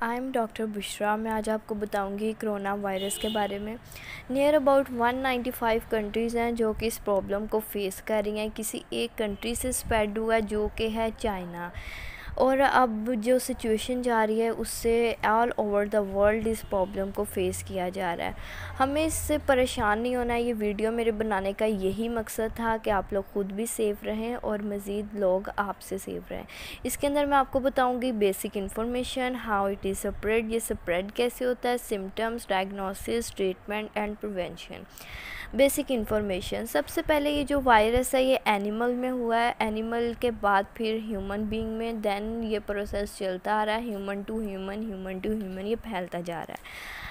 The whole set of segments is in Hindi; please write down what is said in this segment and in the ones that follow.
I am doctor Bushra. मैं आज आपको बताऊंगी कोरोना वायरस के बारे में। नियर अबाउट 195 कंट्रीज़ हैं जो कि इस प्रॉब्लम को फेस कर रही हैं। किसी एक कंट्री से स्प्रेड हुआ है जो कि है चाइना, और अब जो सिचुएशन जा रही है उससे ऑल ओवर द वर्ल्ड इस प्रॉब्लम को फेस किया जा रहा है। हमें इससे परेशान नहीं होना है। ये वीडियो मेरे बनाने का यही मकसद था कि आप लोग ख़ुद भी सेफ़ रहें और मज़ीद लोग आपसे सेफ़ रहें। इसके अंदर मैं आपको बताऊंगी basic information, how it is spread, ये स्प्रेड कैसे होता है, symptoms, diagnosis, treatment and prevention. Basic information, सबसे पहले ये जो वायरस है ये एनिमल में हुआ है, एनिमल के बाद फिर ह्यूमन बीइंग में, देन ये प्रोसेस चलता आ रहा है human to human, human to human, ये फैलता जा रहा है।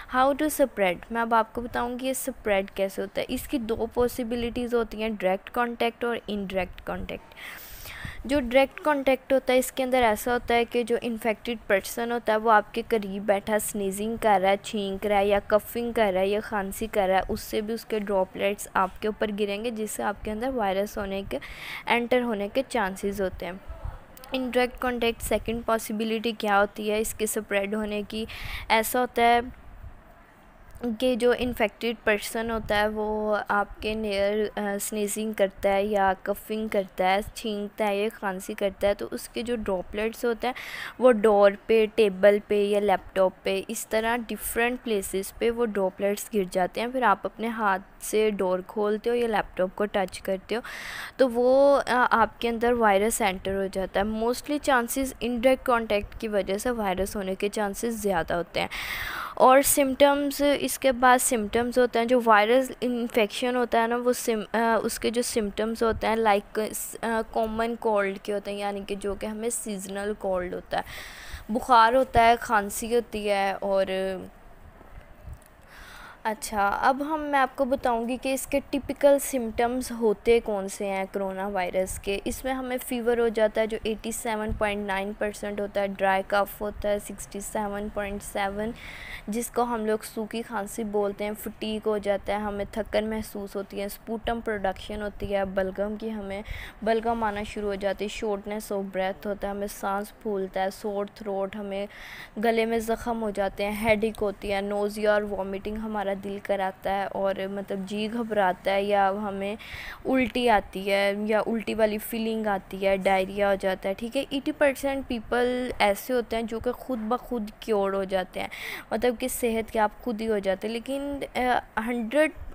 हाउ टू स्प्रेड, मैं अब आपको बताऊंगी ये स्प्रेड कैसे होता है। इसकी दो पॉसिबिलिटीज़ होती हैं, डायरेक्ट कॉन्टैक्ट और इनडायरेक्ट कॉन्टैक्ट। जो डायरेक्ट कॉन्टैक्ट होता है इसके अंदर ऐसा होता है कि जो इन्फेक्टेड पर्सन होता है वो आपके करीब बैठा स्नीजिंग कर रहा है, छींक रहा है या कफिंग कर रहा है या खांसी कर रहा है, उससे भी उसके ड्रॉपलेट्स आपके ऊपर गिरेंगे जिससे आपके अंदर वायरस होने के एंटर होने के चांसेस होते हैं। इनडायरेक्ट कॉन्टैक्ट सेकंड पॉसिबिलिटी क्या होती है इसके स्प्रेड होने की, ऐसा होता है कि जो इन्फेक्टेड पर्सन होता है वो आपके नियर स्नीजिंग करता है या कफिंग करता है, छींकता है या खांसी करता है, तो उसके जो ड्रॉपलेट्स होते हैं वो डोर पे, टेबल पे या लैपटॉप पे, इस तरह डिफरेंट प्लेसेस पे वो ड्रॉपलेट्स गिर जाते हैं। फिर आप अपने हाथ से डोर खोलते हो या लैपटॉप को टच करते हो तो वो आपके अंदर वायरस एंटर हो जाता है। मोस्टली चांसेस इनडायरेक्ट कांटेक्ट की वजह से वायरस होने के चांसेस ज़्यादा होते हैं। और सिम्टम्स, इसके बाद सिम्टम्स होते हैं, जो वायरल इन्फेक्शन होता है ना वो उसके जो सिम्टम्स होते हैं लाइक कॉमन कोल्ड के होते हैं, यानी कि जो कि हमें सीजनल कोल्ड होता है, बुखार होता है, खांसी होती है। और अच्छा, अब मैं आपको बताऊंगी कि इसके टिपिकल सिम्टम्स होते कौन से हैं कोरोना वायरस के। इसमें हमें फ़ीवर हो जाता है जो 87.9% होता है, ड्राई कफ होता है 67.7, जिसको हम लोग सूखी खांसी बोलते हैं, फटीक हो जाता है, हमें थकन महसूस होती है, स्पूटम प्रोडक्शन होती है, बलगम की हमें बलगम आना शुरू हो जाती है, शॉर्टनेस ऑफ ब्रेथ होता है, हमें सांस फूलता है, सोर थ्रोट, हमें गले में ज़ख़म हो जाते हैं, हेडेक होती है, नोज़िया और वॉमिटिंग हमारा दिल कराता है और मतलब जी घबराता है, या हमें उल्टी आती है या उल्टी वाली फीलिंग आती है, डायरिया हो जाता है। ठीक है, 80% पीपल ऐसे होते हैं जो कि खुद ब खुद क्योर हो जाते हैं, मतलब कि सेहत के आप खुद ही हो जाते हैं। लेकिन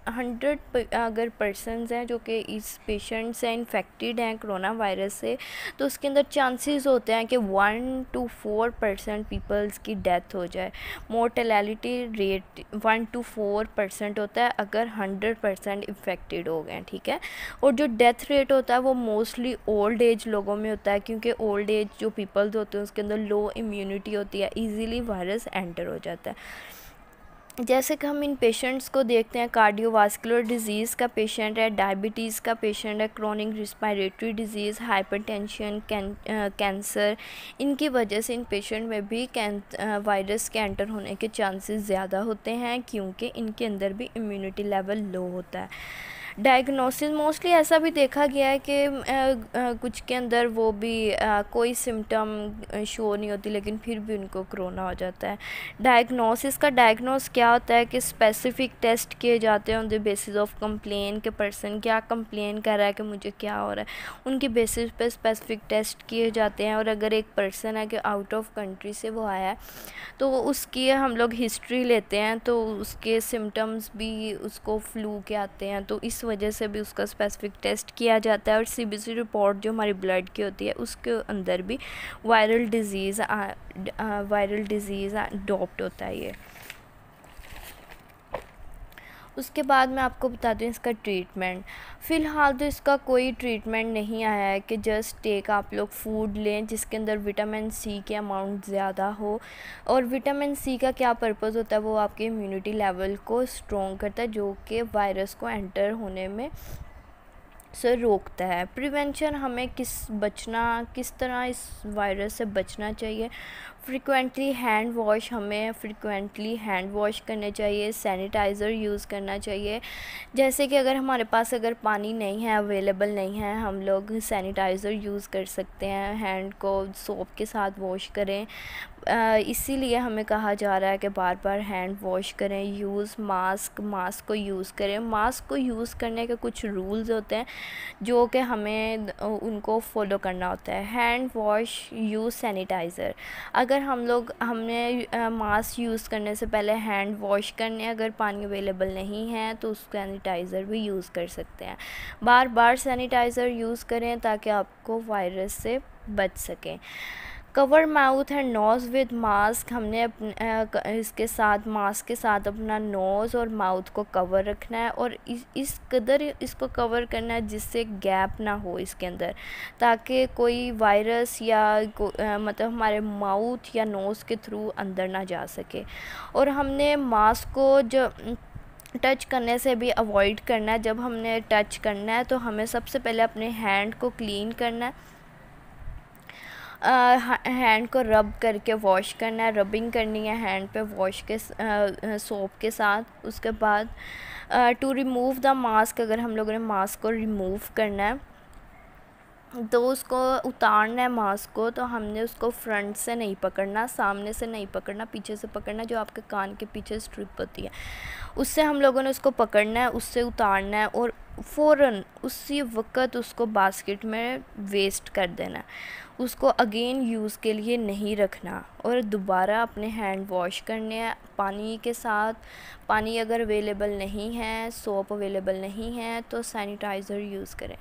100 अगर पर्सनस हैं जो कि इस पेशेंट से इन्फेक्टेड हैं कोरोना वायरस से, तो उसके अंदर चांसेस होते हैं कि 1 to 4% पीपल्स की डेथ हो जाए। मोर्टेलिटी रेट 1 to 4% होता है अगर 100% इन्फेक्टेड हो गए, ठीक है। और जो डेथ रेट होता है वो मोस्टली ओल्ड एज लोगों में होता है, क्योंकि ओल्ड एज जो पीपल्स होते हैं उसके अंदर लो इम्यूनिटी होती है, ईज़िली वायरस एंटर हो जाता है। जैसे कि हम इन पेशेंट्स को देखते हैं, कार्डियोवास्कुलर डिजीज़ का पेशेंट है, डायबिटीज़ का पेशेंट है, chronic respiratory disease, hypertension, cancer, इनकी वजह से इन पेशेंट में भी वायरस के एंटर होने के चांसेस ज़्यादा होते हैं, क्योंकि इनके अंदर भी इम्यूनिटी लेवल लो होता है। डायग्नोसिस, मोस्टली ऐसा भी देखा गया है कि कुछ के अंदर वो भी कोई सिम्टम शो नहीं होती लेकिन फिर भी उनको कोरोना हो जाता है। डायग्नोसिस का डायग्नोस क्या होता है कि स्पेसिफिक टेस्ट किए जाते हैं on the basis of complain, के पर्सन क्या कंप्लेन कर रहा है कि मुझे क्या हो रहा है, उनकी बेसिस पे स्पेसिफिक टेस्ट किए जाते हैं। और अगर एक पर्सन है कि आउट ऑफ कंट्री से वो आया है तो उसकी हम लोग हिस्ट्री लेते हैं, तो उसके सिम्टम्स भी उसको फ्लू के आते हैं, तो इस वजह से भी उसका स्पेसिफिक टेस्ट किया जाता है। और सीबीसी रिपोर्ट जो हमारी ब्लड की होती है उसके अंदर भी वायरल डिजीज़ अडॉप्ट होता है ये। उसके बाद मैं आपको बताती हूँ इसका ट्रीटमेंट। फ़िलहाल तो इसका कोई ट्रीटमेंट नहीं आया है कि जस्ट एक आप लोग फूड लें जिसके अंदर विटामिन सी के अमाउंट ज़्यादा हो। और विटामिन सी का क्या पर्पज़ होता है, वो आपके इम्यूनिटी लेवल को स्ट्रॉन्ग करता है, जो कि वायरस को एंटर होने में से रोकता है। प्रिवेंशन हमें किस तरह इस वायरस से बचना चाहिए। हमें फ्रिक्वेंटली हैंड वॉश करने चाहिए, सैनिटाइज़र यूज़ करना चाहिए। जैसे कि अगर हमारे पास पानी नहीं है, अवेलेबल नहीं है, हम लोग सैनिटाइज़र यूज़ कर सकते हैं, हैंड को सोप के साथ वॉश करें। इसीलिए हमें कहा जा रहा है कि बार बार हैंड वॉश करें। मास्क को यूज़ करें। मास्क को यूज़ करने के कुछ रूल्स होते हैं जो कि हमें उनको फॉलो करना होता है। Hand wash, use sanitizer. अगर हमने मास्क यूज़ करने से पहले हैंड वॉश करने, अगर पानी अवेलेबल नहीं है तो उस सैनिटाइज़र भी यूज़ कर सकते हैं। बार बार सैनिटाइज़र यूज़ करें ताकि आपको वायरस से बच सकें। Cover mouth and nose with mask. हमने इसके साथ मास्क के साथ अपना नोज़ और माउथ को कवर रखना है, और इस कदर इसको कवर करना है जिससे गैप ना हो इसके अंदर, ताकि कोई वायरस या मतलब हमारे माउथ या नोज़ के थ्रू अंदर ना जा सके। और हमने मास्क को जो टच करने से भी अवॉइड करना है। जब हमने टच करना है तो हमें सबसे पहले अपने हैंड को क्लीन करना है, हैंड को रब करके वॉश करना है, रबिंग करनी है हैंड पे वॉश के सोप के साथ। उसके बाद टू रिमूव द मास्क, अगर हम लोगों ने मास्क को रिमूव करना है तो उसको उतारना है मास्क को, तो हमने उसको फ्रंट से नहीं पकड़ना, सामने से नहीं पकड़ना, पीछे से पकड़ना। जो आपके कान के पीछे स्ट्रिप होती है उससे हम लोगों ने उसको पकड़ना है, उससे उतारना है और फ़ौरन उसी वक्त उसको बास्केट में वेस्ट कर देना है। उसको अगेन यूज़ के लिए नहीं रखना, और दोबारा अपने हैंड वॉश करने हैं पानी के साथ। पानी अगर अवेलेबल नहीं है, सोप अवेलेबल नहीं है तो सैनिटाइज़र यूज़ करें।